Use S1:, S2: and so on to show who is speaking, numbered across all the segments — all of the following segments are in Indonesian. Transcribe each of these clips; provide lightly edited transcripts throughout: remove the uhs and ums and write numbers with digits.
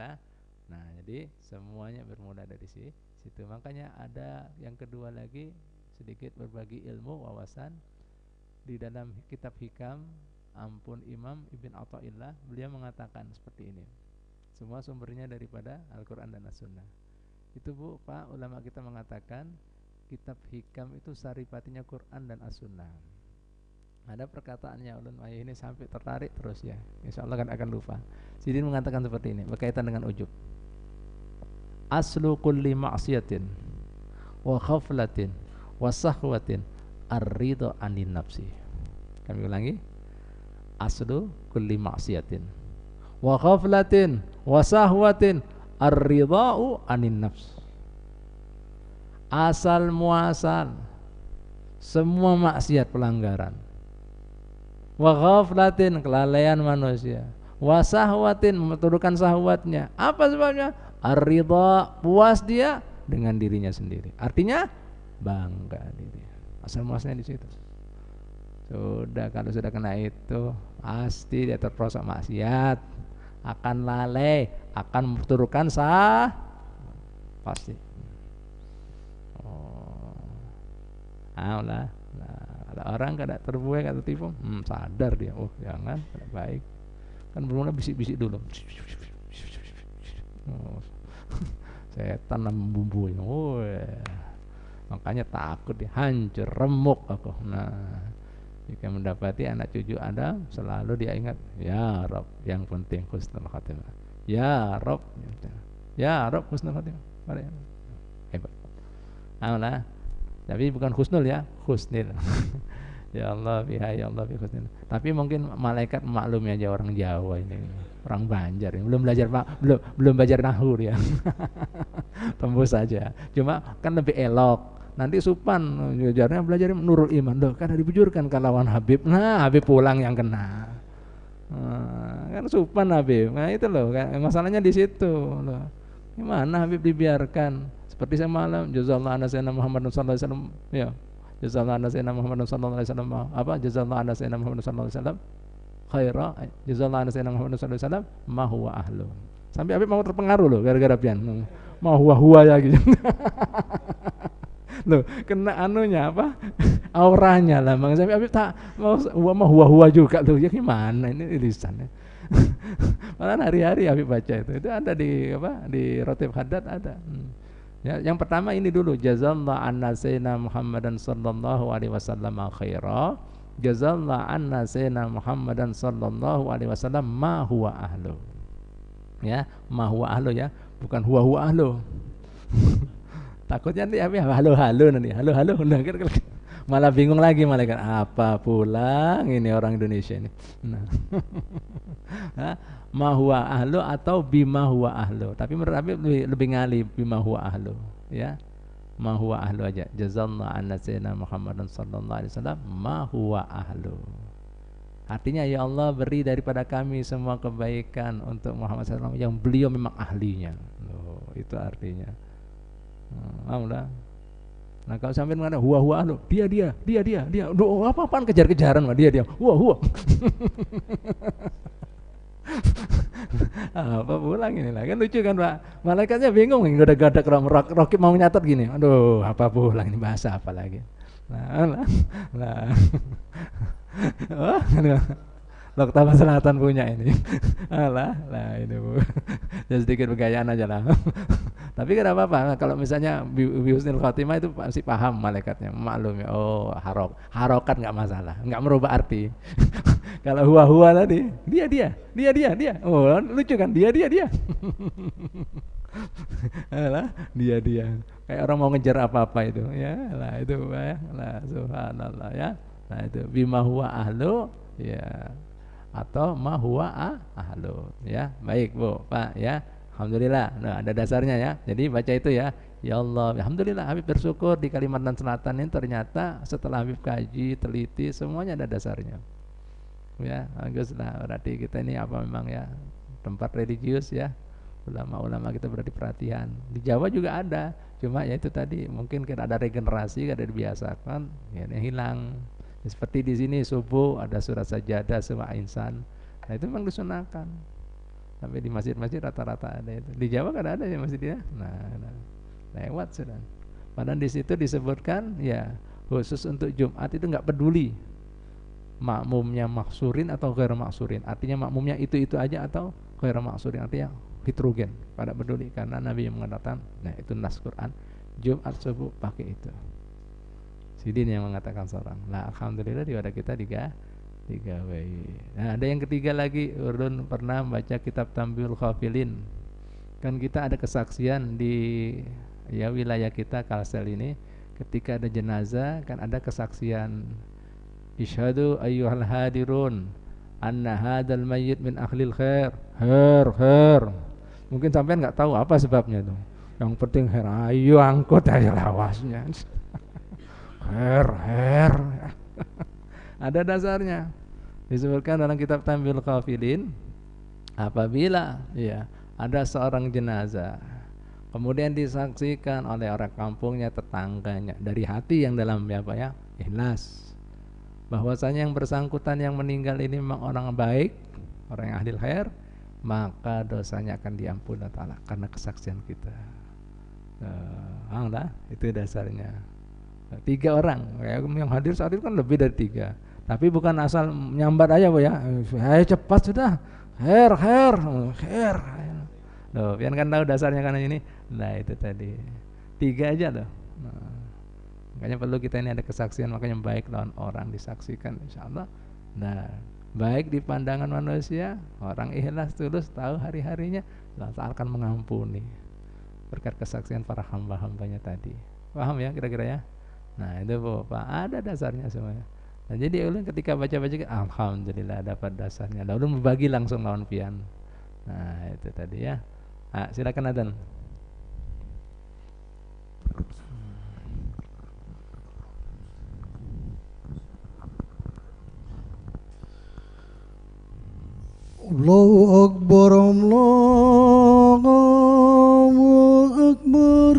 S1: Alhamdulillah. Nah, jadi semuanya bermula dari situ. Makanya ada yang kedua lagi, sedikit berbagi ilmu wawasan di dalam kitab Hikam Ampun Imam Ibn Athaillah, beliau mengatakan seperti ini. Semua sumbernya daripada Al-Quran dan As-Sunnah. Itu Bu, Pak, ulama kita mengatakan kitab Hikam itu saripatinya Quran dan As-Sunnah. Ada perkataannya ulun ayah ini sampai tertarik terus ya. Insya Allah kan akan lupa. Sidin mengatakan seperti ini berkaitan dengan ujub. Aslu kulli ma'siyatin wa khaflatin wa sahwatin ar-ridha anin nafsi. Kami ulangi. Aslu kulli ma'siyatin wa khaflatin wa sahwatin ar-ridha'u anin nafs. Asal muasal semua maksiat pelanggaran, wa ghaflatin kelalaian manusia, wa sahwatin memeturkan sahwatnya. Apa sebabnya? Ar-ridha, puas dia dengan dirinya sendiri. Artinya bangga diri. Asal muasnya di situ. Sudah, kalau sudah kena itu pasti dia terperosok maksiat, akan lalai, akan memeturkan sah pasti. Lah. Nah, kalau orang kada terbuai atau tipu, sadar dia, oh jangan, tidak baik. Kan bermula bisik-bisik dulu. Oh, setan membumbuin. Oh, makanya takut dia, hancur, remuk aku. Nah, jika mendapati anak cucu Adam, selalu dia ingat, ya Rabb, yang penting husnul khatimah. Ya Rabb, husnul khatimah. Hebat. Lah. Tapi bukan husnul ya, husnil. Ya Allah, ya Allah, bi husnil. Tapi mungkin malaikat maklumi aja orang Jawa ini, orang Banjar ini. Belum belajar nahwu ya. Tembus saja. Cuma kan lebih elok. Nanti Supan belajarnya belajar Nurul Iman. Loh, kan dibujurkan ke lawan Habib. Nah, Habib pulang yang kena. Kan Supan Habib. Nah, itu loh, masalahnya di situ loh. Gimana Habib dibiarkan? Seperti semalam, jazakallahu anna sayyidina Muhammadin sallallahu alaihi wasallam, ya. Jazakallahu anna sayyidina Muhammadin sallallahu alaihi wasallam, apa? Jazakallahu anna sayyidina Muhammadin sallallahu alaihi wasallam khaira, jazakallahu anna sayyidina Muhammadin sallallahu alaihi wasallam ma huwa ahlu. Sampai Habib mau terpengaruh loh gara-gara pian. Ma huwa ya gitu. Loh, kena anunya apa? Auranya lah, Bang. Sampai Habib tak mau huwa juga loh. Ya gimana ini lisannya? Malah hari-hari Habib baca itu. Itu ada di apa? Di Rotib Haddad ada. Ya, yang pertama ini dulu, jazallahu anna sayyidina Muhammadan sallallahu alaihi wasallam khaira, jazallahu anna sayyidina Muhammadan sallallahu alaihi wasallam ma huwa ahlu. Ya, ma huwa ahlu ya, bukan huwa ahlu. Takutnya nanti halo nanti, halo malah bingung lagi malaikat, apa pulang ini orang Indonesia ini. Nah, ma huwa ahlu atau bima huwa ahlu. Tapi menurut Habib lebih ngali bima huwa ahlu, ya. Ma huwa ahlu aja. Jazallahu anna sayyidina Muhammadan sallallahu alaihi wasallam ma huwa ahlu. Artinya ya Allah, beri daripada kami semua kebaikan untuk Muhammad SAW yang beliau memang ahlinya. Loh, itu artinya. Alhamdulillah. Nah, kalau sampai mengatakan huwa ahlu, dia. Duh, apa-apaan kejar-kejaran mah dia. Huwa. Apa pulang ini lah, kan lucu kan Pak, malaikatnya bingung, gadak-gadak Rokib mau nyatat gini, aduh apa pulang ini, bahasa apa lagi. Nah oh, Loktawa Selatan punya ini. Lah ini Bu, ya sedikit bergayaan aja lah. Tapi kan apa-apa, kalau misalnya bihusnil khotimah itu pasti paham malaikatnya, maklum ya, oh harokat nggak masalah, nggak merubah arti. Kalau huwa tadi, dia. Oh, lucu kan, dia. Alah, dia. Kayak orang mau ngejar apa-apa itu, ya. Lah itu ya. Lah subhanallah ya. Nah itu bima huwa ahlu, ya. Atau ma huwa ahlu, ya. Baik, Bu, Pak, ya. Alhamdulillah. Nah, ada dasarnya ya. Jadi baca itu ya. Ya Allah, alhamdulillah Habib bersyukur di Kalimantan Selatan ini ternyata setelah Habib kaji, teliti, semuanya ada dasarnya. Ya, baguslah, berarti kita ini apa memang ya tempat religius ya, ulama-ulama kita berarti perhatian. Di Jawa juga ada, cuma ya itu tadi mungkin kita ada regenerasi, ada dibiasakan, ya hilang. Ya, seperti di sini subuh ada surat sajadah sama insan, nah itu memang disunahkan. Tapi di masjid-masjid rata-rata ada itu. Di Jawa kan ada ya masjidnya. Nah, lewat sudah. Padahal di situ disebutkan ya khusus untuk Jumat itu nggak peduli makmumnya maksurin atau ghair maksurin. Artinya makmumnya itu aja atau ghair maksurin, artinya heterogen, pada peduli karena Nabi yang mengatakan, nah itu nas Quran, Jumat subuh pakai itu. Sidin yang mengatakan seorang. Nah, alhamdulillah di wadah kita digawe. Nah, ada yang ketiga lagi, Urdun pernah baca kitab Tambihul Khafilin. Kan kita ada kesaksian di ya wilayah kita Kalsel ini, ketika ada jenazah kan ada kesaksian, isyhadu ayyuhal hadirun anna hadzal mayyit min akhlil khair. Khair. Mungkin sampean nggak tahu apa sebabnya itu. Yang penting khair, ayo angkut aja lawasnya. Khair. Ada dasarnya. Disebutkan dalam kitab Tambihul Khafilin, apabila ya ada seorang jenazah kemudian disaksikan oleh orang kampungnya, tetangganya, dari hati yang dalam apa ya, ikhlas, bahwasanya yang bersangkutan yang meninggal ini memang orang baik, orang yang ahli khair, maka dosanya akan diampuni Allah karena kesaksian kita. Itu dasarnya. 3 orang yang hadir saat itu kan lebih dari 3, tapi bukan asal nyambat aja Bu ya, ayo cepat sudah, khair. Loh, pian kan tahu dasarnya karena ini. Nah itu tadi 3 aja loh. Nah, makanya perlu kita ini ada kesaksian, makanya baik lawan orang disaksikan insya Allah. Nah baik di pandangan manusia, orang ikhlas tulus tahu hari-harinya, Allah akan mengampuni berkat kesaksian para hamba-hambanya tadi. Paham ya kira-kira ya? Nah itu Bapak ada dasarnya semuanya. Nah jadi ulun ketika baca-baca, alhamdulillah dapat dasarnya. Lalu membagi langsung lawan pian. Nah itu tadi ya. Nah, silakan Adan.
S2: Allahu Akbar, Allahu Akbar.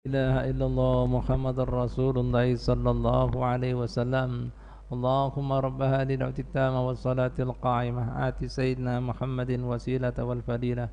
S1: ilaha illallah Muhammadar Rasulullah sallallahu alaihi wasallam. Allahumma rabb hadhihi ad-da'wati at-tammah was salatil qa'imah ati sayyidina Muhammadin wasilata wal fadilah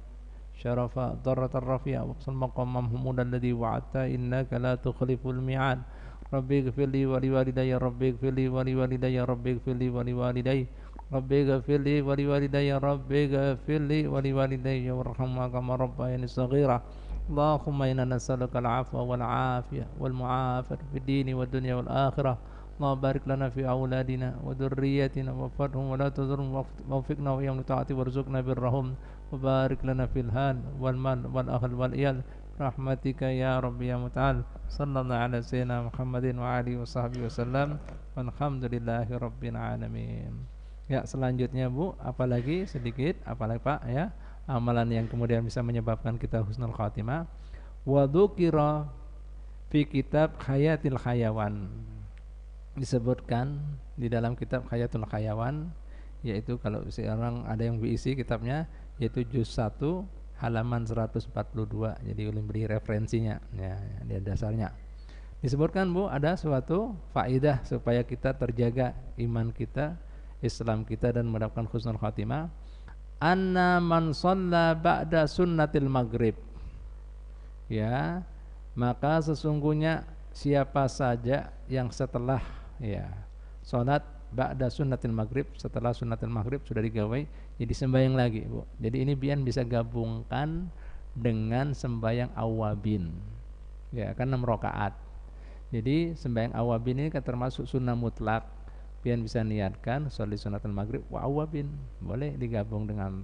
S1: syarafa darratar rafi'a wa qsal maqam mahmud alladhi wa'adta innaka la tukhliful mi'ad. Rabbi ighfirli wa liwalidayya rabbi ighfirli wa liwalidayya rabbi ighfirli wa liwalidayya rabbi ighfirli wa liwalidayya rabbi ighfirli wa liwalidayya warhamhuma kama rabbayani shaghira. Allahumma inna nas'aluka al-'afwa wal 'afiyah wal mu'afata fid dini wad dunya wal akhirah. Allahumma barik lana fi auladina wa dhurriyyatina waffaqhum wa la tadhurhum waffiqna wa iyahum li ta'ati warzuqna birrahum wa barik lana fil hal wal mal wal ahl wal iyal rahmatika ya rabbi ya muta'al. Sallallahu ala sayyidina Muhammadin wa alihi wa sahbihi wasallam walhamdulillahi rabbil alamin. Ya, selanjutnya Bu, apalagi sedikit, apalagi Pak ya, amalan yang kemudian bisa menyebabkan kita husnul khatimah. Wa dzukira fi kitab Hayatil Hayawan. Disebutkan di dalam kitab Hayatul Hayawan, yaitu kalau sekarang ada yang berisi kitabnya, yaitu juz 1 halaman 142. Jadi ulun beri referensinya ya, di dasarnya. Disebutkan Bu, ada suatu faedah supaya kita terjaga iman kita, Islam kita, dan mendapatkan husnul khatimah. Anna man shalla ba'da sunnatil maghrib. Ya, maka sesungguhnya siapa saja yang setelah ya salat ba'da sunnatil maghrib, setelah sunnatil maghrib sudah digawai, jadi sembahyang lagi Bu. Jadi ini biar bisa gabungkan dengan sembahyang awabin ya, kan 6 rakaat. Jadi sembahyang awabin ini kan termasuk sunnah mutlak. Pian bisa niatkan sholat sunnatul maghrib wa awabin, boleh digabung dengan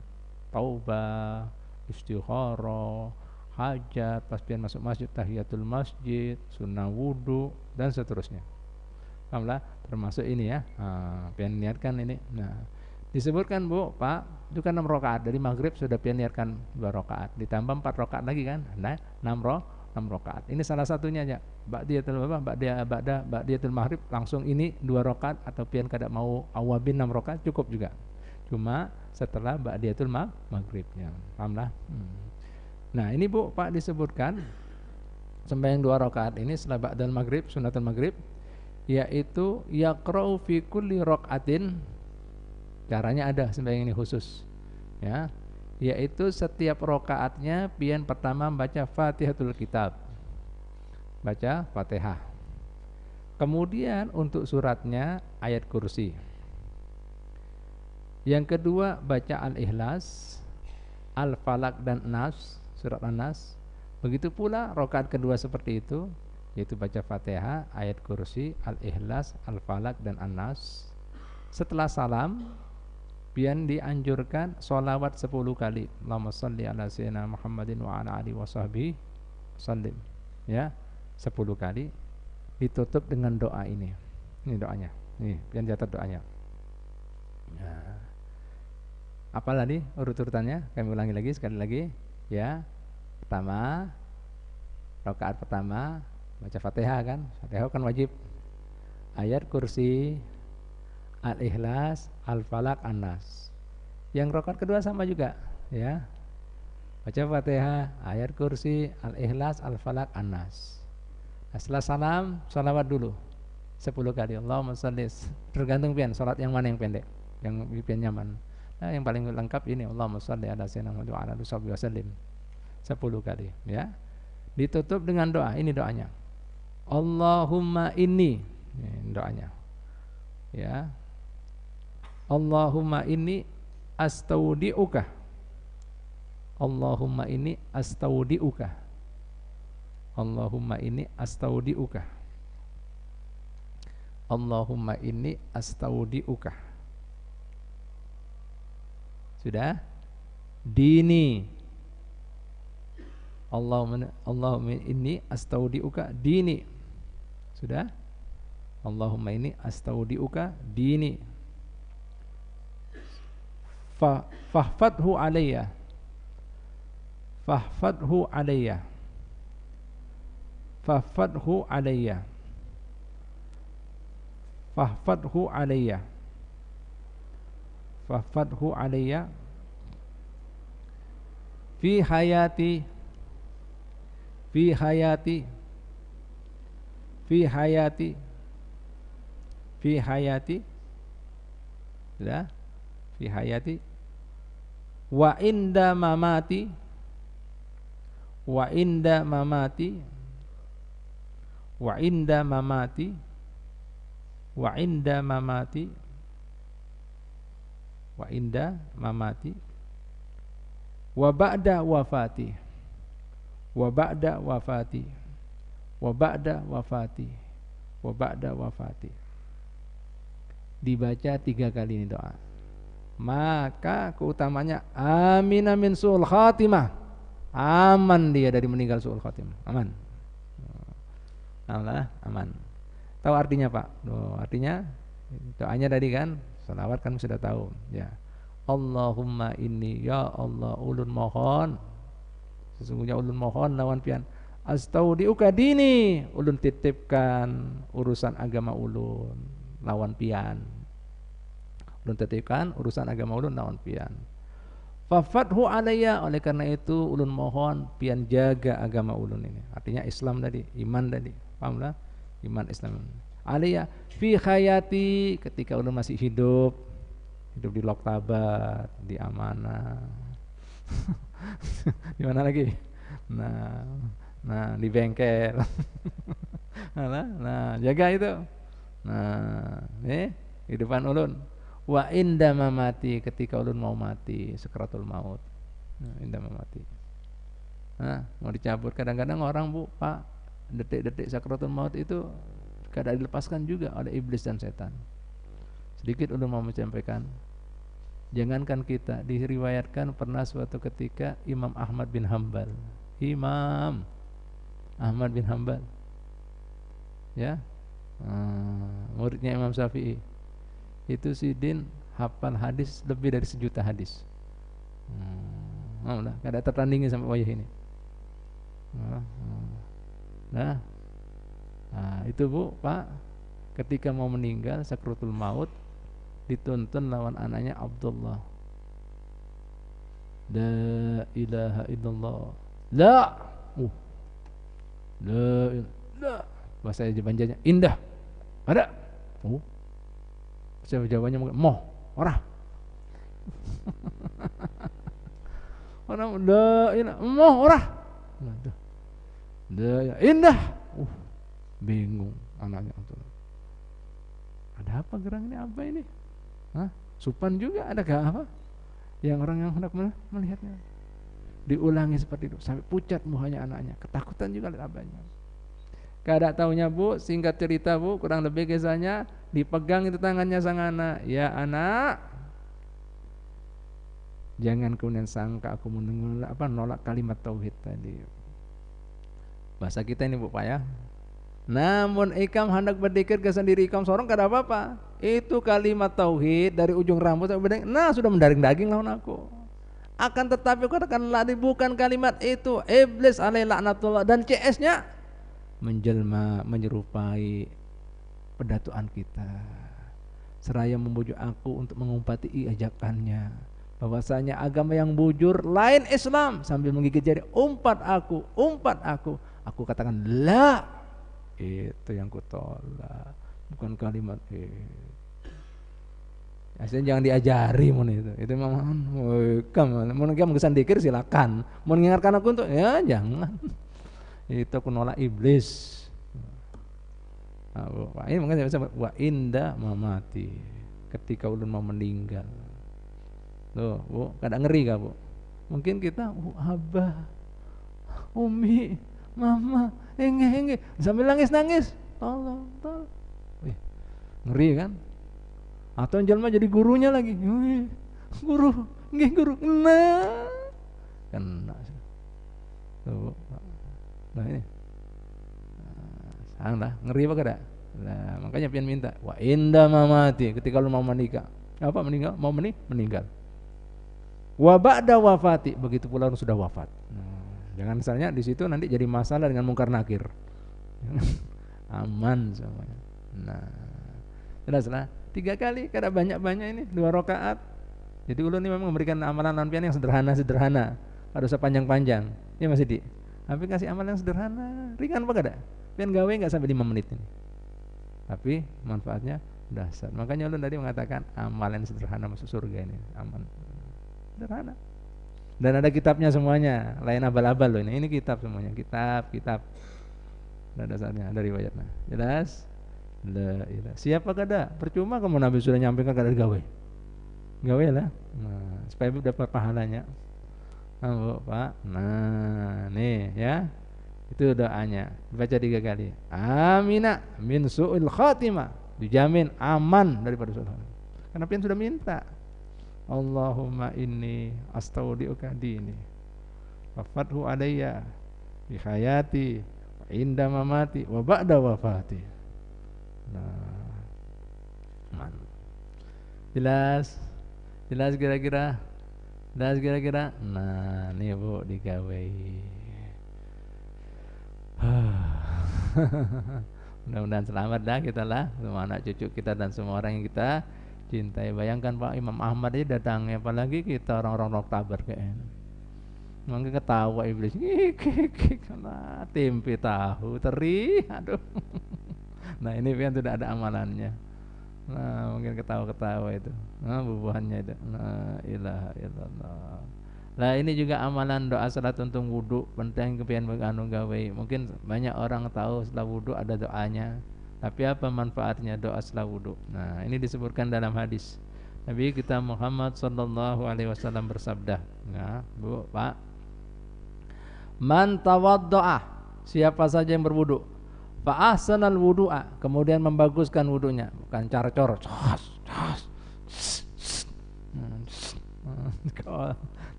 S1: taubah, istikharah, hajat, pas pian masuk masjid tahiyatul masjid, sunnah wudu dan seterusnya. Pahamlah, termasuk ini ya. Pian niatkan ini. Nah, disebutkan Bu, Pak, itu kan 6 rakaat. Dari maghrib sudah pian niatkan 2 rakaat, ditambah 4 rakaat lagi kan. Nah, 6 rakaat. Ini salah satunya aja. Ba'diyatul maghrib langsung ini 2 rakaat, atau pian kada mau awabin 6 rakaat cukup juga. Cuma setelah ba'diyatul maghribnya. Pahamlah. Nah, ini Bu, Pak, disebutkan sembahyang 2 rakaat ini setelah ba'dal maghrib, sunnatul maghrib, yaitu yaqra'u fi kulli rakaatin. Caranya ada sembahyang ini khusus ya, yaitu setiap rakaatnya pian pertama baca Fatihatul Kitab, baca Fatihah. Kemudian untuk suratnya ayat kursi. Yang kedua baca Al-Ikhlas, Al-Falaq dan Nas, surat An-Nas. Begitu pula rakaat kedua seperti itu, yaitu baca Fatihah, ayat kursi, Al-Ikhlas, Al-Falaq dan An-Nas. Setelah salam pian dianjurkan sholawat 10 kali. Allahumma shalli ala sayyidina Muhammadin wa ala alihi wa sahbihi sallim ya, 10 kali. Ditutup dengan doa ini. Ini doanya. Nih, pian catat doanya. Nah, apalah nih urut-urutannya? Kami ulangi lagi sekali lagi ya. Pertama, rakaat pertama baca Fatihah kan? Fatihah kan wajib. Ayat kursi, Al-Ikhlas, Al-Falaq, An-Nas. Yang rakaat kedua sama juga ya. Baca Fatihah, ayat kursi, Al-Ikhlas, Al-Falaq, An-Nas. Nah, setelah salam, salawat dulu 10 kali. Allahumma shalli. Tergantung pian salat yang mana yang pendek, yang pian nyaman. Nah, yang paling lengkap ini Allahumma shalli ala sayyidina Muhammad wa ala alihi wasallam 10 kali ya. Ditutup dengan doa. Ini doanya. Allahumma inni. Ini doanya. Ya. Allahumma inni astaudi'uka. Allahumma inni astaudi'uka. Allahumma inni astaudi'uka. Allahumma inni astaudi'uka. Sudah? Dini. Allahumma inni astaudi'uka dini. Sudah? Allahumma inni astaudi'uka dini. Fahfadhu alayya. Fahfadhu alayya. Fahfadhu alayya. Fahfadhu alayya. Fahfadhu alayya. Fi hayati. Fi hayati. fi hayati, fi hayati, sudah, fi hayati, wa inda mamati, wa inda mamati, wa inda mamati, wa inda mamati, wa inda mamati, wa ba'da wafati, wa ba'da wafati, wa ba'da wafati, wa ba'da wafati. Dibaca 3 kali ini doa. Maka keutamanya amin min su'ul khatimah. Aman dia dari meninggal su'ul khatimah. Aman. Allah, aman. Tahu artinya, Pak? Artinya doanya tadi kan, salawat kan sudah tahu, ya. Allahumma inni, ya Allah, ulun mohon, sesungguhnya ulun mohon lawan pian astaudiuka dini, ulun titipkan urusan agama ulun lawan pian, ulun titipkan urusan agama ulun lawan pian. Fafathu alayya, oleh karena itu ulun mohon pian jaga agama ulun ini. Artinya Islam tadi, iman tadi, pahamlah? Iman Islam. Alayya fi hayati, ketika ulun masih hidup di Loktabat, di Amanah. Di mana lagi? Nah di bengkel. Nah, jaga itu. Nah, hidupan ulun. Wa inda mamati, ketika ulun mau mati, sakratul maut. Nah, inda mamati. Nah, mau dicabut. Kadang-kadang orang, Bu, Pak, detik-detik sakratul maut itu kadang dilepaskan juga oleh iblis dan setan. Sedikit ulun mau menyampaikan, jangankan kita, diriwayatkan pernah suatu ketika Imam Ahmad bin Hambal, Imam Ahmad bin Hambal, ya, muridnya Imam Syafi'i, itu sidin hafal hadis lebih dari 1 juta hadis. Nah, kada tertandingi sampai wayah ini. Nah, itu, Bu, Pak, ketika mau meninggal sakratul maut, dituntun lawan anaknya Abdullah, la ilaha illallah, la la, bahasa Jabanjanya indah, ada, bahasa Jawanya mungkin moh, orang orang la ilaha moh orang, la indah, bingung anaknya Abdullah, ada apa gerang ini, apa ini? Supan juga ada gak apa? Yang orang yang hendak melihatnya. Diulangi seperti itu sampai pucat muhanya anaknya, ketakutan juga lihat abahnya. Kada taunya, Bu, singkat cerita, Bu, kurang lebih kisahnya, dipegang itu tangannya sang anak. Ya anak, jangan kemudian sangka aku nolak kalimat tauhid tadi. Bahasa kita ini, Bu, Pak, ya. Namun ikam hendak berdikir ke sendiri ikam sorong kada apa-apa. Itu kalimat tauhid dari ujung rambut sampai nah sudah mendaring daging lawan aku. Akan tetapi katakanlah bukan kalimat itu, iblis alaihi laknatullah dan CS-nya menjelma menyerupai pedatuan kita. Seraya membujuk aku untuk mengumpati ajakannya, bahwasanya agama yang bujur lain Islam, sambil menggigit jari, umpat aku. Aku katakan la, itu yang kutolak, bukan kalimat aslinya. Jangan diajari mun itu memang kamu kesan dikir silakan, mau mengingatkan aku untuk ya jangan. Itu aku nolak iblis. Nah, ini makanya saya wa inda mamati, ketika ulun mau meninggal. Loh, Bu, kadang ngeri gak, Bu? Mungkin kita abah, umi, mama, enge sambil nangis, tolong. Ngeri kan? Atau jelma jadi gurunya lagi, guru, nah, kena. Nah ini, lah ngeri apa kada? Nah makanya pian minta, wa inda mamati, ketika lu mau menikah, apa meninggal, mau meninggal. Wa ba'da wafati, begitu pula lu sudah wafat. Jangan misalnya di situ nanti jadi masalah dengan mungkar nakir. Aman semuanya. Nah, jelaslah 3 kali, kada banyak-banyak ini, 2 rakaat. Jadi ulun ini memang memberikan amalan lampian yang sederhana, harus usah panjang-panjang. Ya Mas Sidi, tapi kasih amalan yang sederhana, ringan apa kada? Pian gawe nggak sampai 5 menit ini. Tapi manfaatnya dahsyat. Makanya ulun tadi mengatakan amalan sederhana masuk surga ini. Aman. Sederhana. Dan ada kitabnya semuanya. Lain abal-abal loh ini. Ini kitab semuanya. Kitab. Ada dasarnya, ada riwayatnya. Jelas? La ilah. Siapa kada? Percuma kamu Nabi sudah nyampaikan kada gawe. Gawe lah. Nah, supaya dapat pahalanya. Nah, Pak. Nah, nih ya. Itu doanya. Baca 3 kali. Amina min su'il khatimah. Dijamin aman daripada su'il khatimah. Karena pian sudah minta. Allahumma inni astaudiuka dini. Wa fathu alayya bi hayati wa inda mamati wa ba'da wafati. Nah. Man. Jelas? Jelas kira-kira? Jelas kira-kira? Nah, nih Bu digawe. Mudah-mudahan selamat dah kita lah, semua anak cucu kita dan semua orang yang kita cintai. Bayangkan Pak Imam Ahmad aja datangnya, apalagi kita orang-orang Oktober kayaknya. Mungkin ketawa iblis, karena tempe tahu teri, aduh. Nah ini kan tidak ada amalannya. Nah mungkin ketawa-ketawa itu, nah bubuhannya itu. La ilaha illallah. Nah ini juga amalan doa salat untuk wudu, penting kepian beganu gawe. Mungkin banyak orang tahu setelah wudu ada doanya, tapi apa manfaatnya doa setelah wudu? Nah ini disebutkan dalam hadis Nabi kita Muhammad sallallahu alaihi wasallam bersabda, nah Bu, Pak, man tawaddoa, siapa saja yang berwudu, fa ahsanal wudu'a, kemudian membaguskan wudunya, bukan carcor,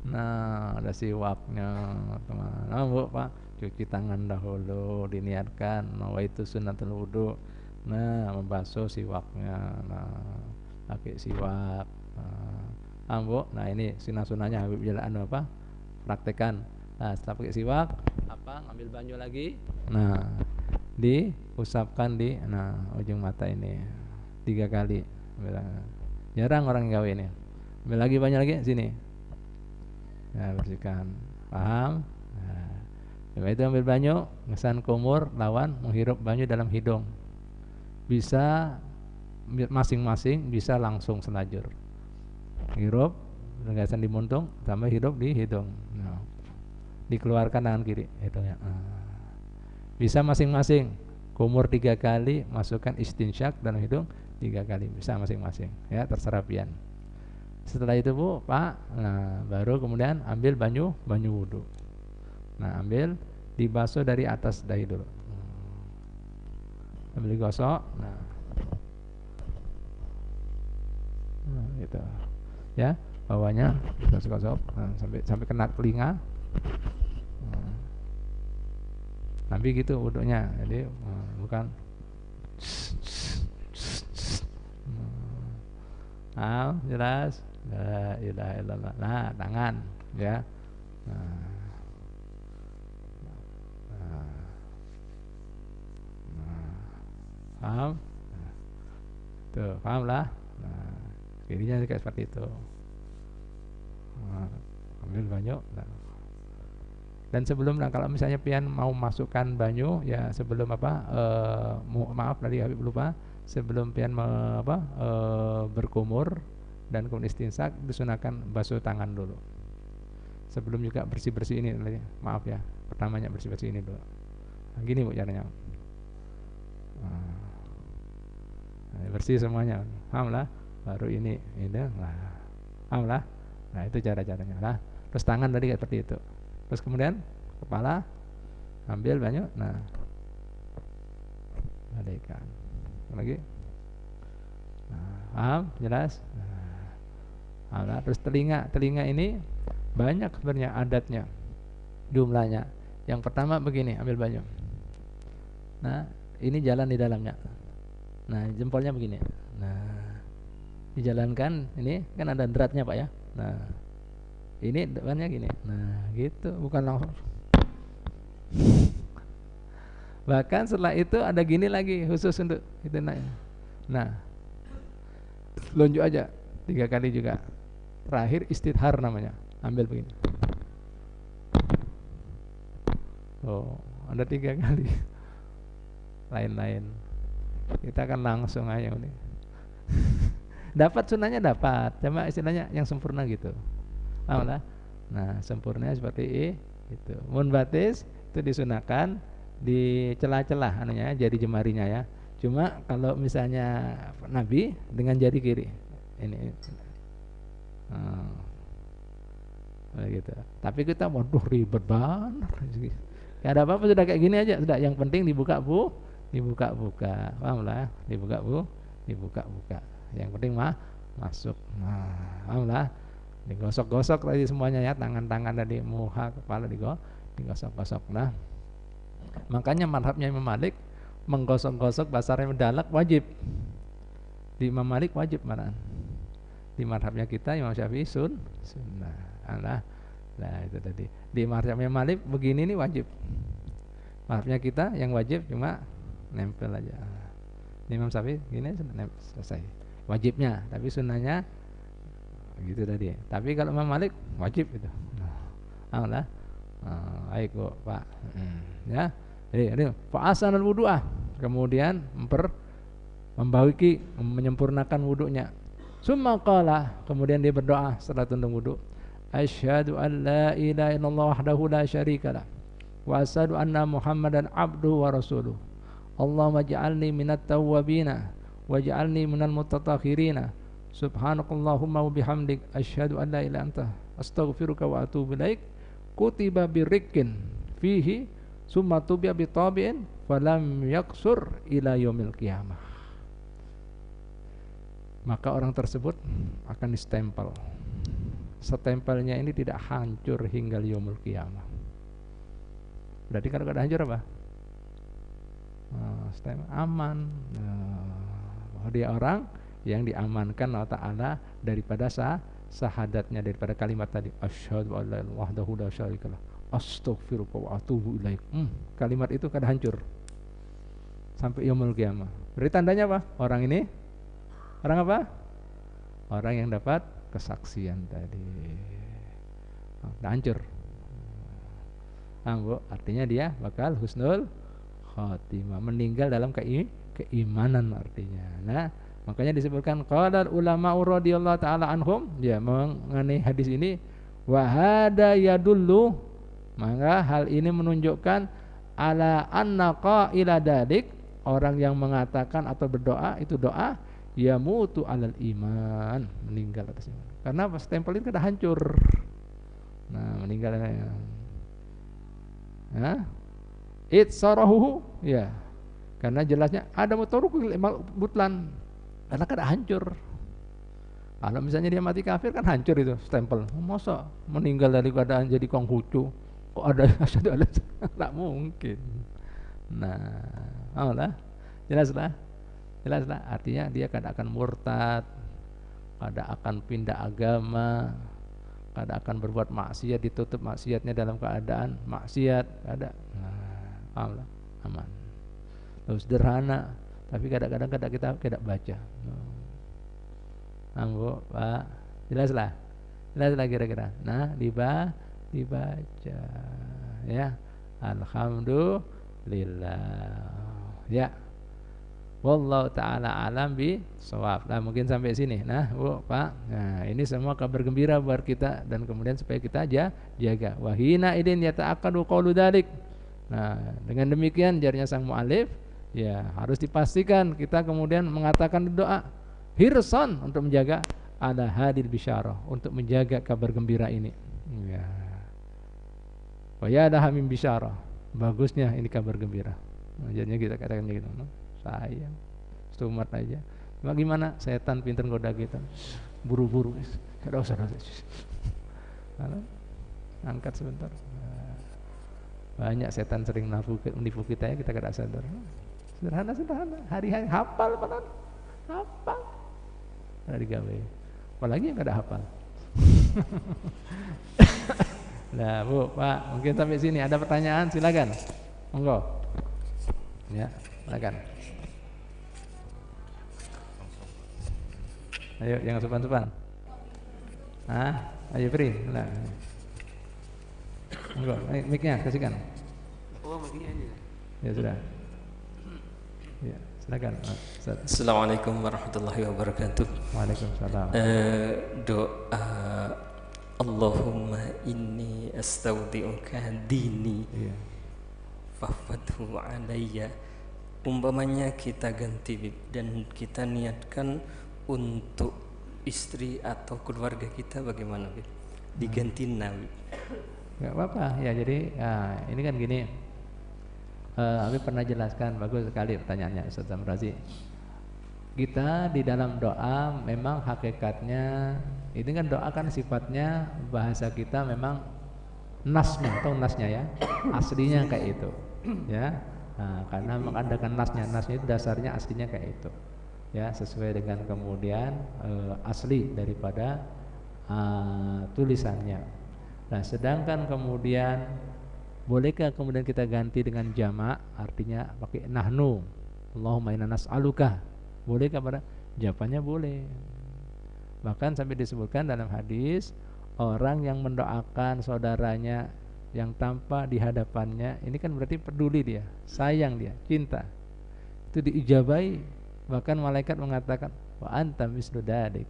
S1: nah ada siwaknya teman. Nah, Bu, Pak, cuci tangan dahulu, diniatkan nawaitu sunnatul wudu. Nah membasuh siwaknya, nah pakai siwak. Nah, Bu, nah ini sunah-sunahnya Habib Jalan apa? Praktekan. Nah setelah pakai siwak, apa? Ambil banyu lagi. Nah diusapkan di ujung mata ini 3 kali. Jarang orang yang gawe ini. Ambil lagi banyak lagi sini. Nah, bersihkan. Paham? Nah, setelah itu ambil banyu, ngesan kumur, lawan menghirup banyu dalam hidung. Bisa masing-masing, bisa langsung selajur. Hirup, ngesan di muntung, tambah hirup di hidung. Nah, dikeluarkan tangan kiri hidungnya. Bisa masing-masing. Kumur 3 kali, masukkan istinsyak dalam hidung 3 kali, bisa masing-masing. Ya, terserah pian. Setelah itu Bu, Pak, nah baru kemudian ambil banyu wudu. Nah ambil dibasuh dari atas dahi dulu. Ambil digosok. Nah gitu. Ya, bawahnya digosok-gosok sampai kena telinga. Nabi gitu wudunya. Jadi bukan jelas. La ilaha illallah. Nah, tangan ya. Paham? Tuh, paham lah. Nah, kirinya kayak seperti itu. Ambil banyu. Dan sebelum, kalau misalnya pian mau masukkan banyu, ya sebelum maaf tadi Habib lupa, sebelum pian berkumur dan kemudian istinsak, disunahkan basuh tangan dulu. Sebelum juga bersih-bersih ini, maaf ya, pertamanya bersih-bersih ini dulu. Nah, gini Bu caranya. Bersih semuanya, paham lah. Baru ini lah, paham lah. Nah itu cara-caranya lah. Terus tangan tadi kayak seperti itu. Terus kemudian kepala, ambil banyu, nah balikkan lagi. Nah, paham, jelas. Nah, terus telinga ini banyak sebenarnya adatnya, jumlahnya. Yang pertama begini, ambil banyu. Nah, ini jalan di dalamnya. Nah, jempolnya begini. Nah, dijalankan, ini kan ada dratnya Pak ya. Nah, ini depannya gini. Nah, gitu, bukan langsung. Bahkan setelah itu ada gini lagi khusus untuk itu. Nah, lonjok aja 3 kali juga. Terakhir istidhar namanya. Ambil begini. Oh, ada 3 kali. lain-lain. Kita kan langsung aja nih. Dapat sunnahnya dapat, cuma istilahnya yang sempurna gitu. Paham lah? Nah, sempurnanya seperti itu. Munbatis itu disunahkan di celah-celah anunya, jari jemarinya ya. Cuma kalau misalnya Nabi dengan jari kiri. Ini. Gitu. Tapi kita waduh ribet banget. Gak ada apa-apa, sudah kayak gini aja, sudah. Yang penting dibuka-buka. Paham lah? Dibuka-buka. Yang penting masuk. Nah, paham lah? Digosok-gosok tadi semuanya ya, tangan-tangan tadi, muha, kepala digosok-gosok. Nah, makanya mazhabnya Imam Malik menggosok-gosok basarnya mendalak wajib. Di Imam Malik wajib malahan. Di mazhabnya kita Imam Syafi'i sunnah. Nah, itu tadi. Di mazhabnya Malik begini nih wajib. Mazhabnya kita yang wajib cuma nempel aja. Di Imam Syafi'i gini selesai. Wajibnya, tapi sunnahnya gitu tadi. Tapi kalau Imam Malik wajib itu. Alhamdulillah. Baik kok, Pak. Ya. Jadi fa'asanal wudu'ah. Kemudian menyempurnakan wudunya. Summa qala, kemudian dia berdoa setelah tunduk wudu. Asyhadu an la ilaha illallah wahdahu la syarikalah wa asyhadu anna Muhammadan abduhu wa rasuluh. Allahumma ij'alni minat tawwabina waj'alni minal mutatahhirina. Subhanakallahumma wa bihamdik asyhadu an la ilaha illa anta astaghfiruka wa atubu ilaik. Kutiba birrikin fihi summa tubi'a bitabi'in falam yaksur ila yaumil qiyamah. Maka orang tersebut akan distempel. Setempelnya ini tidak hancur hingga yaumul qiyamah. Berarti kalau tidak hancur apa? Stempel aman. Dia orang yang diamankan Allah Ta'ala daripada sahadatnya, daripada kalimat tadi asyhadu an la ilaha illallah wahdahu la syarikalah astaghfiruka wa atubu ilaik. Kalimat itu kada hancur sampai yaumul qiyamah. Berarti tandanya apa? Orang ini orang apa? Orang yang dapat kesaksian tadi. Tidak hancur. Artinya dia bakal husnul khotimah, meninggal dalam keimanan artinya. Nah, makanya disebutkan qala ulama radhiyallahu taala anhum, ya, mengenai hadis ini, wa hada yadullu, maka hal ini menunjukkan ala anna qaila dalik, orang yang mengatakan atau berdoa itu doa yamutu alal iman, meninggal atas iman. Karena pas stempel itu sudah hancur. Nah, meninggal ya. Itsarahu, ya. Karena jelasnya ada mutarukul butlan. Karena kada hancur. Kalau misalnya dia mati kafir kan hancur itu stempel. Masa meninggal dari keadaan jadi Konghucu kok ada asyhadu alla tak mungkin. Nah, apalah? Jelaslah. Artinya dia kada akan murtad, kada akan pindah agama, kada akan berbuat maksiat, ditutup maksiatnya dalam keadaan maksiat, kada. Nah, aman. Terus sederhana, tapi kadang-kadang kita tidak baca. Anggo, Pak, jelaslah kira-kira. Nah, dibaca, ya. Alhamdulillah, ya. Wallahu ta'ala alam bi shawab. Nah, mungkin sampai sini. Nah, Bu, Pak. Nah, ini semua kabar gembira buat kita dan kemudian supaya kita jaga. Wahina idin yata'aqqadu qaulu dzalik. Nah, dengan demikian jarinya sang mu'alif, ya, harus dipastikan kita kemudian mengatakan doa hirsan untuk menjaga ala hadil bisyarah, untuk menjaga kabar gembira ini. Ya. Wa ya dah min bisyarah. Bagusnya ini kabar gembira. Nah, jadinya kita katakan gitu. Sayang, stumat aja. Bagaimana setan pintar goda kita, buru-buru, kada usah. Angkat sebentar. Banyak setan sering menipu kita ya, kita kada sadar. Sederhana, hari-hari hafal padahal, hafal. Ada digawe. Apalagi yang kada hafal. Nah, Bu, Pak, mungkin sampai sini ada pertanyaan, silakan. Monggo. Ya, silakan. Ayo, jangan sopan-sopan. Ayo beri. Nah. Enggak, mic-nya kasihkan.
S3: Oh, mic-nya aja.
S1: Ya sudah. Ya, silakan. Ustaz.
S3: Assalamualaikum warahmatullahi wabarakatuh.
S1: Waalaikumsalam.
S3: Doa Allahumma inni astaudi'uka dini
S1: Iya.
S3: fahfadhu alayya. Umpamanya kita ganti Bib, dan kita niatkan untuk istri atau keluarga kita, bagaimana Bib? Diganti Bib.
S1: Gak apa-apa ya, jadi ini kan gini, Habib pernah jelaskan, bagus sekali pertanyaannya Ustaz Samrazi. Kita di dalam doa memang hakikatnya, ini kan doa kan sifatnya bahasa kita memang nasnya atau nasnya ya, aslinya kayak itu ya. Karena mengadakan nasnya itu dasarnya aslinya kayak itu ya, sesuai dengan kemudian asli daripada tulisannya. Nah, sedangkan kemudian bolehkah kemudian kita ganti dengan jamak, artinya pakai nahnu, Allahumma inna nas'aluka, bolehkah pada? Jawabannya boleh. Bahkan sampai disebutkan dalam hadis, orang yang mendoakan saudaranya yang tanpa di hadapannya, ini kan berarti peduli dia, sayang dia, cinta, itu diijabai. Bahkan malaikat mengatakan, wa anta mislu dadik,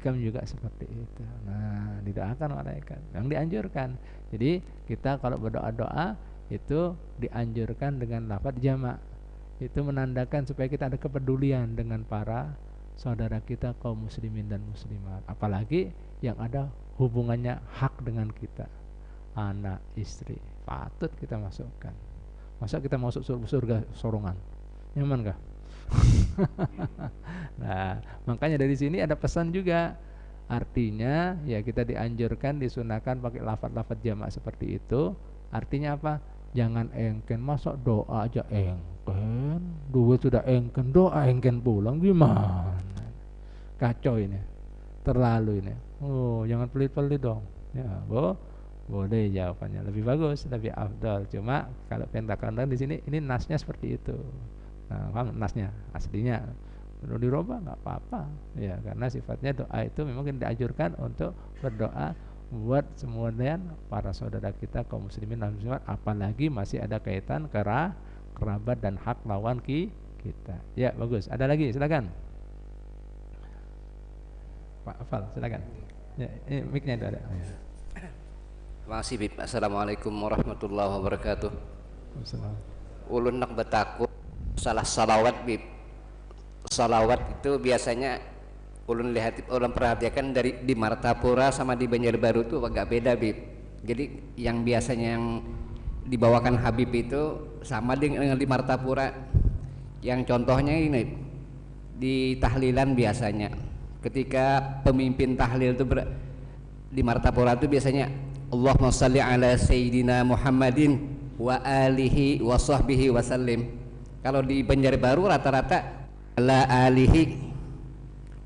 S1: kamu juga seperti itu. Nah, didoakan malaikat, yang dianjurkan. Jadi kita kalau berdoa-doa itu dianjurkan dengan lafaz jamak. Itu menandakan supaya kita ada kepedulian dengan para saudara kita kaum muslimin dan muslimat, apalagi yang ada hubungannya hak dengan kita, anak, istri, patut kita masukkan. Masa kita masuk surga sorongan, nyaman gak? Nah, makanya dari sini ada pesan juga. Artinya ya kita dianjurkan, disunahkan pakai lafaz-lafaz jamak seperti itu. Artinya apa? Jangan engken, masa doa aja engken, duit sudah engken, doa engken pulang, gimana? Kacau ini, terlalu ini. Oh, jangan pelit-pelit dong. Ya, boleh jawabannya lebih bagus, lebih afdal. Cuma kalau pentakan di sini, ini nasnya seperti itu. Nah, paham nasnya, aslinya perlu dirubah nggak apa-apa. Ya, karena sifatnya doa itu memang dianjurkan untuk berdoa buat semuanya para saudara kita kaum muslimin dan muslimat, apalagi masih ada kaitan kerabat dan hak lawan kita. Ya, bagus. Ada lagi, silakan. Pak Afal, silakan. Ya, ini mic-nya itu ada. Ya.
S4: Terima kasih Bib. Assalamualaikum warahmatullahi wabarakatuh. Ulun nak bertakut salah salawat Bib. Salawat itu biasanya ulun lihat, ulun perhatikan dari di Martapura sama di Banjarbaru itu agak beda Bib. Jadi yang biasanya yang dibawakan Habib itu sama dengan di Martapura. Yang contohnya ini di tahlilan biasanya, ketika pemimpin tahlil itu di Martapura itu biasanya Allahumma shalli ala sayyidina Muhammadin wa alihi wa sahbihi wasallim. Kalau di Banjarbaru rata-rata ala alihi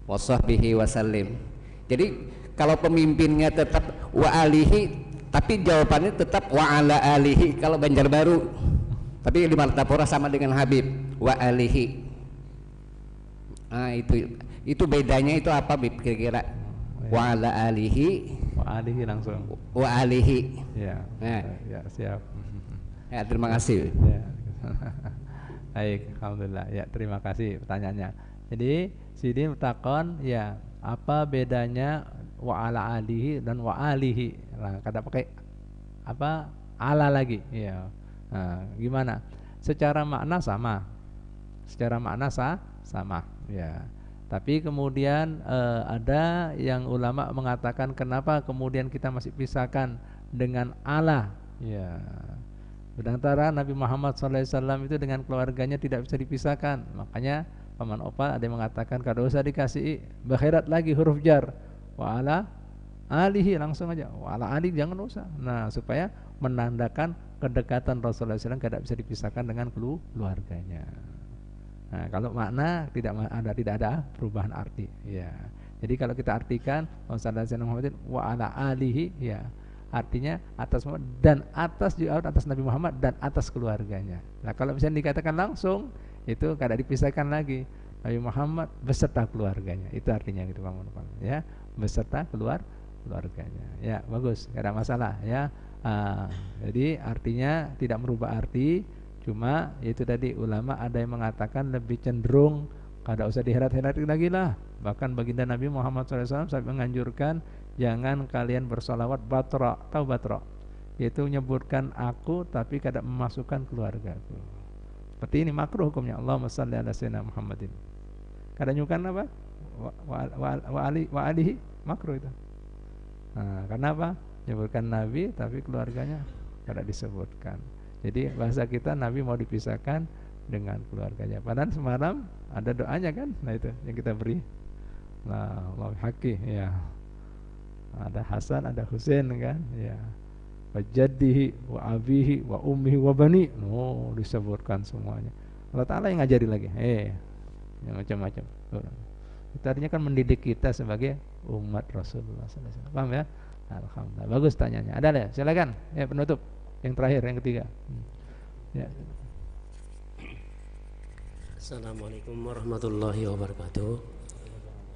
S4: wa sahbihi wasallim. Jadi kalau pemimpinnya tetap wa alihi, tapi jawabannya tetap wa ala alihi kalau Banjarbaru. Tapi di Martapura sama dengan Habib wa alihi. Nah, itu bedanya itu apa Bib kira-kira? Wa ala alihi,
S1: wa alihi langsung.
S4: Wa alihi.
S1: Ya.
S4: Nah.
S1: Ya, siap.
S4: Ya, terima kasih.
S1: Ya. Baik, alhamdulillah. Ya, terima kasih pertanyaannya. Jadi sini takon ya, apa bedanya wa ala alihi dan wa alihi? Nah, kata pakai apa? Ala lagi. Ya. Nah, gimana? Secara makna sama. Secara makna sama. Ya. Tapi kemudian ada yang ulama mengatakan kenapa kemudian kita masih pisahkan dengan Allah. Ya. Sedangkan Nabi Muhammad SAW itu dengan keluarganya tidak bisa dipisahkan. Makanya Paman Opa ada yang mengatakan kalau usah dikasih bakhirat lagi huruf jar, wa ala alihi langsung aja, wa ala alihi jangan usah. Nah, supaya menandakan kedekatan Rasulullah SAW tidak bisa dipisahkan dengan keluarganya. Nah, kalau makna tidak ada perubahan arti. Ya. Jadi kalau kita artikan Muhammadin wa ala alihi, ya artinya atas dan atas juga atas Nabi Muhammad dan atas keluarganya. Nah, kalau misalnya dikatakan langsung itu tidak dipisahkan lagi, Nabi Muhammad beserta keluarganya. Itu artinya gitu Pak. Ya, beserta keluarganya. Ya, bagus, tidak ada masalah ya. Jadi artinya tidak merubah arti, Cuma itu tadi ulama ada yang mengatakan lebih cenderung kada usah diherat-heratin lagi lah. Bahkan baginda Nabi Muhammad SAW sampai menganjurkan jangan kalian bersolawat batra. Tahu batra? Yaitu menyebutkan aku tapi kada memasukkan keluargaku. Seperti ini makruh hukumnya. Allahumma shalli ala sayyidina Muhammadin. Kada nyukan apa? Wa alihi makruh itu. Nah, karena apa? Menyebutkan Nabi tapi keluarganya kada disebutkan. Jadi bahasa kita Nabi mau dipisahkan dengan keluarganya. Padahal semalam ada doanya kan? Nah itu yang kita beri. Nah, Allah haki ya. Ada Hasan, ada Husain kan? Ya. Wa jaddihi wa abihi wa ummihi wa bani. Oh, disebutkan semuanya. Allah Taala yang ngajari lagi. Yang macam-macam. Itu artinya kan mendidik kita sebagai umat Rasulullah SAW. Paham ya? Alhamdulillah. Bagus tanyanya. Ada ya? Silakan. Ya, penutup. Yang terakhir, yang ketiga. Ya.
S5: Assalamualaikum warahmatullahi wabarakatuh.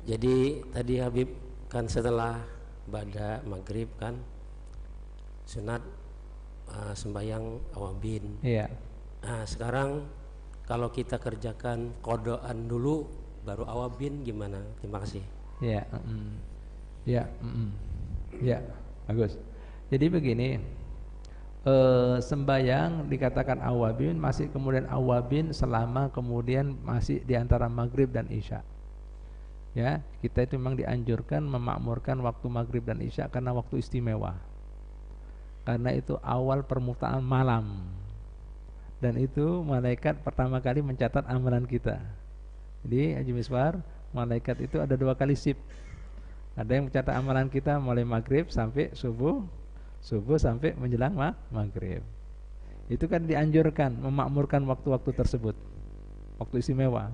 S5: Jadi tadi Habib kan setelah ba'da maghrib kan sunat sembahyang awabin.
S1: Iya.
S5: Nah sekarang kalau kita kerjakan kodoan dulu baru awabin gimana? Terima kasih.
S1: Iya. Ya. Ya. Bagus. Jadi begini. Sembayang dikatakan awabin, masih kemudian awabin selama kemudian masih di antara maghrib dan isya. Ya, kita itu memang dianjurkan memakmurkan waktu maghrib dan isya karena waktu istimewa. Karena itu awal permulaan malam. Dan itu malaikat pertama kali mencatat amalan kita. Jadi Haji Miswar, malaikat itu ada 2 kali shift. Ada yang mencatat amalan kita mulai maghrib sampai subuh sampai menjelang maghrib. Itu kan dianjurkan memakmurkan waktu-waktu tersebut, waktu istimewa.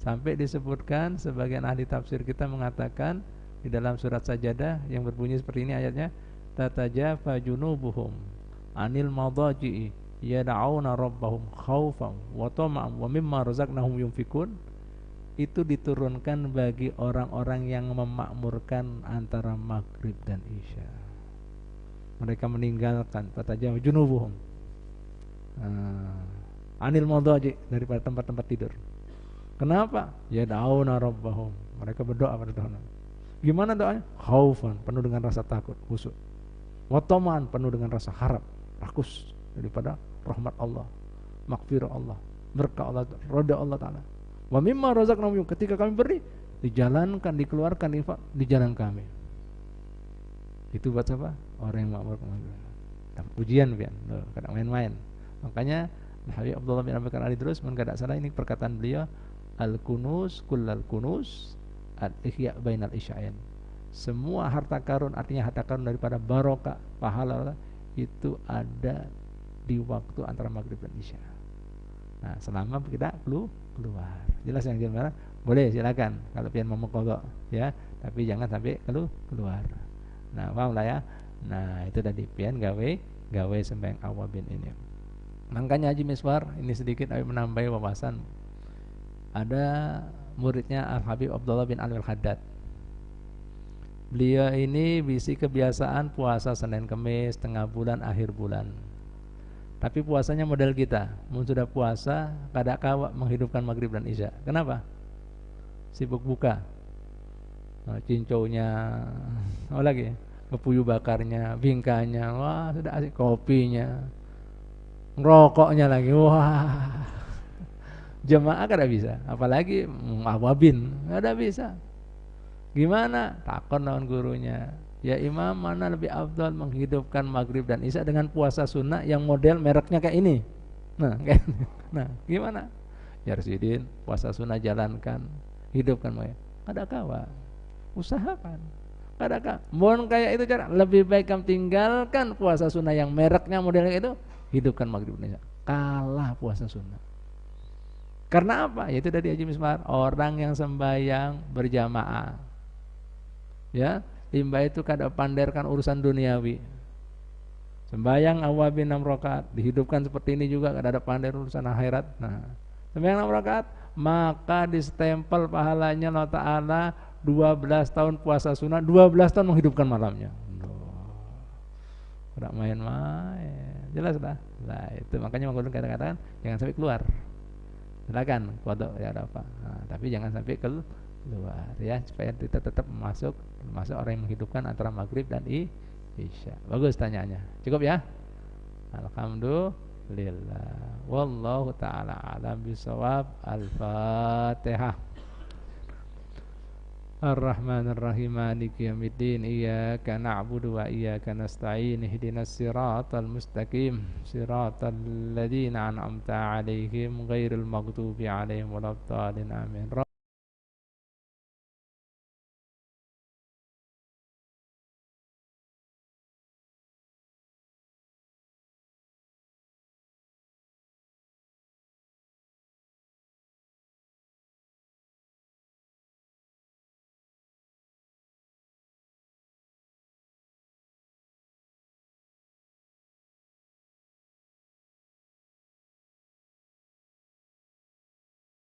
S1: Sampai disebutkan sebagian ahli tafsir kita mengatakan di dalam surat Sajadah yang berbunyi seperti ini ayatnya, tatajafa junubuhum anil madaji'i yad'auna rabbahum khaufan wa tama'an wa mimma razaqnahum yunfikun. Itu diturunkan bagi orang-orang yang memakmurkan antara maghrib dan isya. Mereka meninggalkan tatajafa junubuhum anil madaji, daripada tempat-tempat tidur. Kenapa? Yad'auna rabbahum, mereka berdoa pada Tuhan. Gimana doanya? Khaufan, penuh dengan rasa takut, khusyuk. Wa taman, penuh dengan rasa harap, rakus daripada rahmat Allah, maghfirah Allah, berkah Allah, ridha Allah Ta'ala. Wa mimma razaqnahum, ketika kami beri, dijalankan, dikeluarkan infak di jalan kami. Itu buat siapa? Orang yang makmur dapat pujian pian, kadang main-main. Makanya Habib Abdullah bin Abu Bakar Ali terus kada salah, ini perkataan beliau, al-kunuz kullal kunuz al-ihya bainal isya'in. Semua harta karun, artinya harta karun daripada barokah, pahala itu ada di waktu antara maghrib dan isya. Nah, selama kita keluar. Jelas yang gimana? Boleh silakan kalau pian mau qadha ya, tapi jangan sampai keluar. Nah, paham lah ya. Nah, itu tadi pian gawe sembahyang awabin ini. Makanya Haji Miswar ini sedikit menambahi wawasan. Ada muridnya Al-Habib Abdullah bin Alwi Al-Haddad. Beliau ini bisi kebiasaan puasa Senin Kemis, tengah bulan, akhir bulan. Tapi puasanya model kita, mun sudah puasa kada kawa menghidupkan maghrib dan isya. Kenapa? Sibuk buka. Nah, cincaunya, lagi kepuyu bakarnya, bingkanya, wah sudah asik, kopinya, ngerokoknya lagi, wah. Jemaah kada bisa, apalagi awabin kada bisa. Gimana? Takon lawan gurunya, ya imam, mana lebih afdal menghidupkan maghrib dan isya dengan puasa sunnah yang model mereknya kayak ini? Nah, gimana? Ya Rasidin, puasa sunnah jalankan, hidupkan maghrib. Kada kawa, usahakan. Kada kawa. Mohon kayak itu cara. Lebih baik kamu tinggalkan puasa sunnah yang mereknya modelnya itu, hidupkan maghrib dan isya. Kalah puasa sunnah. Karena apa? Yaitu dari Haji Miswar, orang yang sembahyang berjamaah, ya, limbah itu kada panderkan urusan duniawi. Sembahyang awabin 6 rakaat, dihidupkan seperti ini juga kada ada pander urusan akhirat. Nah, sembahyang 6 rakaat, maka distempel pahalanya Allah Ta'ala 12 tahun puasa sunnah, 12 tahun menghidupkan malamnya. Kada main-main. jelas lah. Nah itu makanya Mang Gunung katakan jangan sampai keluar. Silakan kodok ya ada apa. Nah, tapi jangan sampai keluar ya, supaya kita tetap masuk orang yang menghidupkan antara maghrib dan isya. Bagus tanyaannya. Cukup ya. Alhamdulillah. Wallahu taala alam bisawab. Al-Fatihah. Ar-Rahmanir Rahim Maliki Yaumiddin Iyyaka na'budu wa iyyaka nasta'in Ihdinas siratal mustaqim Siratal ladzina an'amta 'alaihim ghairil maghdubi 'alaihim waladdallin. Amin.